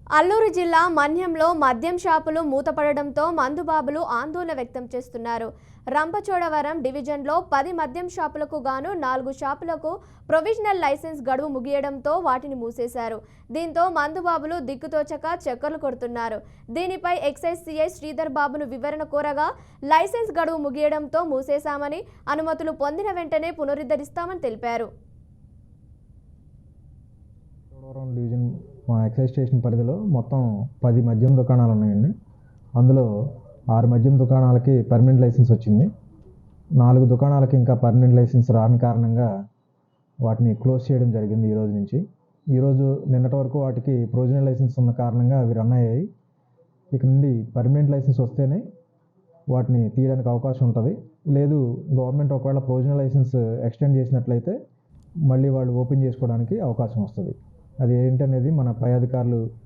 అల్లూరు జిల్లా మన్యంలో మద్యం షాపులు మూతపడడంతో మందుబాబులు ఆందోళన వ్యక్తం చేస్తున్నారు. రంపచోడవరం డివిజన్లో 10 మద్యం షాపులకు గాను 4 షాపులకు ప్రొవిజనల్ లైసెన్స్ గడువు ముగియడంతో వాటిని మూసేశారు. దీంతో మందుబాబులు దిక్కుతోచక చక్కర్లు కొడుతున్నారు. దీనిపై ఎక్సైజ్ సిఐ శ్రీధర్ బాబును వివరణ కోరగా లైసెన్స్ గడువు ముగియడంతో మూసేశామని, అనుమతులు పొందిన వెంటనే పునరుద్ధరిస్తామని తెలిపారు. డివిజన్ మా ఎక్సైజ్ స్టేషన్ పరిధిలో మొత్తం 10 మద్యం దుకాణాలు ఉన్నాయండి. అందులో 6 మద్యం దుకాణాలకి పర్మనెంట్ లైసెన్స్ వచ్చింది. 4 దుకాణాలకి ఇంకా పర్మనెంట్ లైసెన్స్ రాని కారణంగా వాటిని క్లోజ్ చేయడం జరిగింది ఈరోజు నుంచి. ఈరోజు నిన్నటి వరకు వాటికి ప్రొవిజనల్ లైసెన్స్ ఉన్న కారణంగా అవి రన్ అయ్యాయి. ఇక నుండి పర్మనెంట్ లైసెన్స్ వస్తేనే వాటిని తీయడానికి అవకాశం ఉంటుంది. లేదు, గవర్నమెంట్ ఒకవేళ ప్రొవిజనల్ లైసెన్స్ ఎక్స్టెండ్ చేసినట్లయితే మళ్ళీ వాళ్ళు ఓపెన్ చేసుకోవడానికి అవకాశం వస్తుంది. అది ఏంటనేది మన పై అధికారులు